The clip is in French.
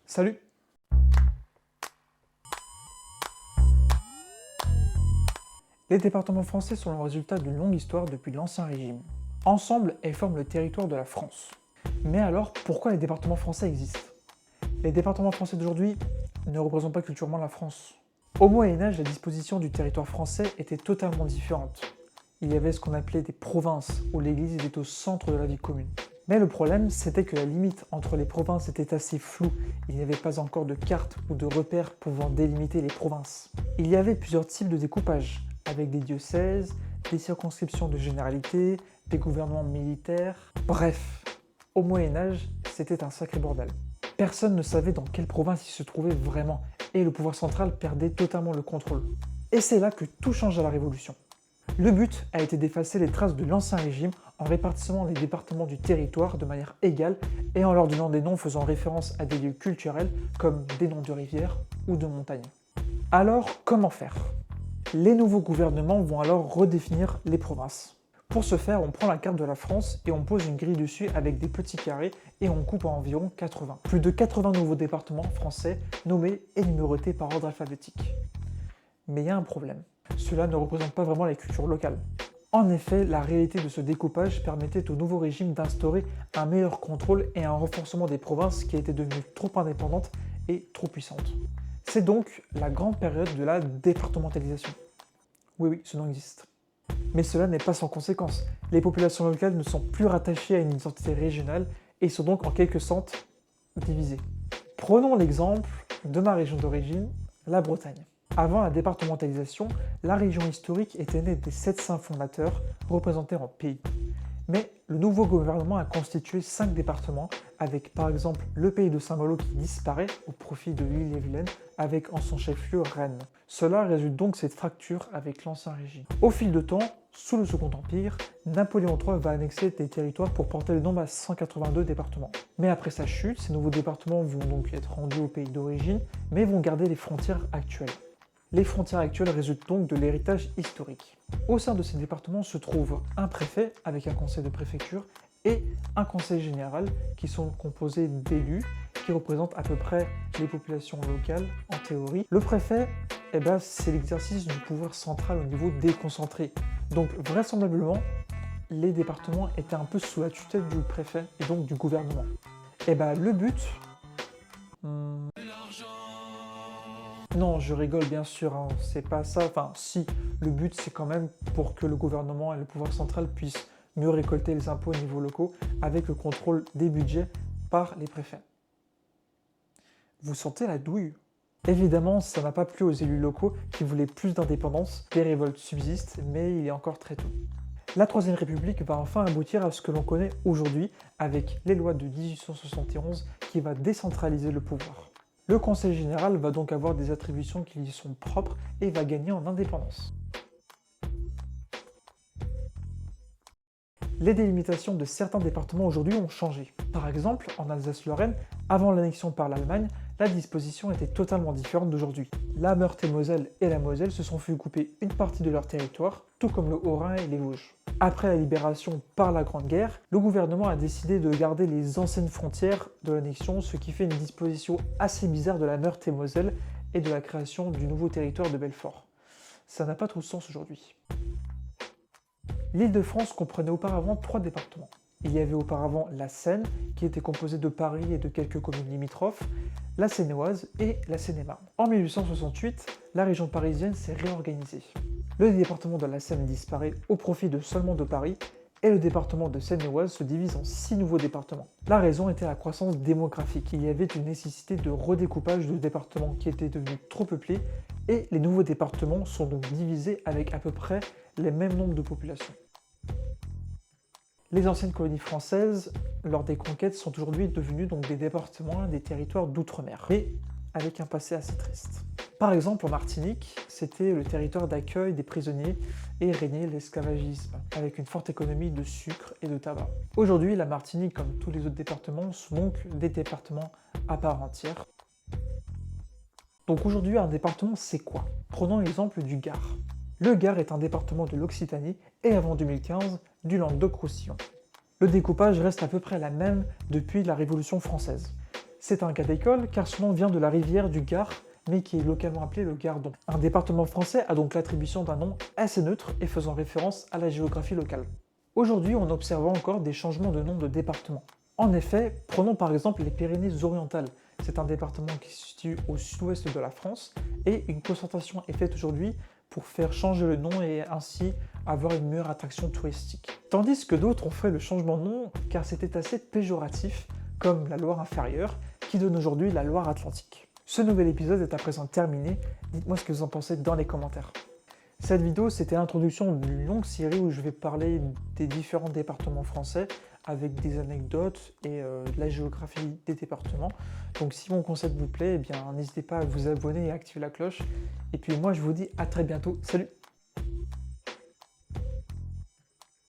Salut! Les départements français sont le résultat d'une longue histoire depuis l'Ancien Régime. Ensemble, elles forment le territoire de la France. Mais alors, pourquoi les départements français existent? Les départements français d'aujourd'hui ne représentent pas culturellement la France. Au Moyen-Âge, la disposition du territoire français était totalement différente. Il y avait ce qu'on appelait des provinces, où l'église était au centre de la vie commune. Mais le problème, c'était que la limite entre les provinces était assez floue. Il n'y avait pas encore de carte ou de repères pouvant délimiter les provinces. Il y avait plusieurs types de découpage, avec des diocèses, des circonscriptions de généralité, des gouvernements militaires. Bref, au Moyen-Âge, c'était un sacré bordel. Personne ne savait dans quelle province il se trouvait vraiment, et le pouvoir central perdait totalement le contrôle. Et c'est là que tout change à la Révolution. Le but a été d'effacer les traces de l'Ancien Régime en répartissant les départements du territoire de manière égale et en leur donnant des noms faisant référence à des lieux culturels comme des noms de rivières ou de montagnes. Alors, comment faire? Les nouveaux gouvernements vont alors redéfinir les provinces. Pour ce faire, on prend la carte de la France et on pose une grille dessus avec des petits carrés et on coupe en environ 80. Plus de 80 nouveaux départements français nommés et numérotés par ordre alphabétique. Mais il y a un problème. Cela ne représente pas vraiment la culture locale. En effet, la réalité de ce découpage permettait au nouveau régime d'instaurer un meilleur contrôle et un renforcement des provinces qui étaient devenues trop indépendantes et trop puissantes. C'est donc la grande période de la départementalisation. Oui, ce nom existe. Mais cela n'est pas sans conséquence. Les populations locales ne sont plus rattachées à une identité régionale et sont donc en quelque sorte divisées. Prenons l'exemple de ma région d'origine, la Bretagne. Avant la départementalisation, la région historique était née des 7 saints fondateurs représentés en pays. Mais le nouveau gouvernement a constitué 5 départements, avec par exemple le pays de Saint-Malo qui disparaît au profit de l'Ille-et-Vilaine, avec en son chef-lieu Rennes. Cela résulte donc cette fracture avec l'Ancien Régime. Au fil de temps, sous le Second Empire, Napoléon III va annexer des territoires pour porter le nombre à 182 départements. Mais après sa chute, ces nouveaux départements vont donc être rendus au pays d'origine, mais vont garder les frontières actuelles. Les frontières actuelles résultent donc de l'héritage historique. Au sein de ces départements se trouve un préfet avec un conseil de préfecture et un conseil général qui sont composés d'élus qui représentent à peu près les populations locales en théorie. Le préfet, c'est l'exercice du pouvoir central au niveau déconcentré. Donc vraisemblablement, les départements étaient un peu sous la tutelle du préfet et donc du gouvernement. Le but... Non, je rigole bien sûr, hein, c'est pas ça. Enfin, si, le but c'est quand même pour que le gouvernement et le pouvoir central puissent mieux récolter les impôts au niveau locaux avec le contrôle des budgets par les préfets. Vous sentez la douille? Évidemment, ça n'a pas plu aux élus locaux qui voulaient plus d'indépendance. Des révoltes subsistent, mais il est encore très tôt. La Troisième République va enfin aboutir à ce que l'on connaît aujourd'hui avec les lois de 1871 qui va décentraliser le pouvoir. Le Conseil général va donc avoir des attributions qui lui sont propres et va gagner en indépendance. Les délimitations de certains départements aujourd'hui ont changé. Par exemple, en Alsace-Lorraine, avant l'annexion par l'Allemagne, la disposition était totalement différente d'aujourd'hui. La Meurthe-et-Moselle et la Moselle se sont fait couper une partie de leur territoire, tout comme le Haut-Rhin et les Vosges. Après la libération par la Grande Guerre, le gouvernement a décidé de garder les anciennes frontières de l'annexion, ce qui fait une disposition assez bizarre de la Meurthe-et-Moselle et de la création du nouveau territoire de Belfort. Ça n'a pas trop de sens aujourd'hui. L'Île-de-France comprenait auparavant 3 départements. Il y avait auparavant la Seine, qui était composée de Paris et de quelques communes limitrophes, la Seine-et-Oise et la Seine-et-Marne. En 1868, la région parisienne s'est réorganisée. Le département de la Seine disparaît au profit seulement de Paris, et le département de Seine-et-Oise se divise en 6 nouveaux départements. La raison était la croissance démographique. Il y avait une nécessité de redécoupage de départements qui étaient devenus trop peuplés, et les nouveaux départements sont donc divisés avec à peu près les mêmes nombres de populations. Les anciennes colonies françaises, lors des conquêtes, sont aujourd'hui devenues donc des départements et des territoires d'outre-mer, mais avec un passé assez triste. Par exemple, en Martinique, c'était le territoire d'accueil des prisonniers et régnait l'esclavagisme, avec une forte économie de sucre et de tabac. Aujourd'hui, la Martinique, comme tous les autres départements, sont donc des départements à part entière. Donc aujourd'hui, un département, c'est quoi? Prenons l'exemple du Gard. Le Gard est un département de l'Occitanie et avant 2015, du Languedoc-Roussillon. Le découpage reste à peu près la même depuis la Révolution française. C'est un cas d'école car son nom vient de la rivière du Gard, mais qui est localement appelé le Gardon. Un département français a donc l'attribution d'un nom assez neutre et faisant référence à la géographie locale. Aujourd'hui, on observe encore des changements de nom de département. En effet, prenons par exemple les Pyrénées-Orientales. C'est un département qui se situe au sud-ouest de la France et une concertation est faite aujourd'hui pour faire changer le nom et ainsi avoir une meilleure attraction touristique. Tandis que d'autres ont fait le changement de nom car c'était assez péjoratif, comme la Loire inférieure, qui donne aujourd'hui la Loire-Atlantique. Ce nouvel épisode est à présent terminé, dites-moi ce que vous en pensez dans les commentaires. Cette vidéo, c'était l'introduction d'une longue série où je vais parler des différents départements français avec des anecdotes et de la géographie des départements. Donc si mon concept vous plaît, eh bien n'hésitez pas à vous abonner et à activer la cloche. Et puis moi, je vous dis à très bientôt. Salut!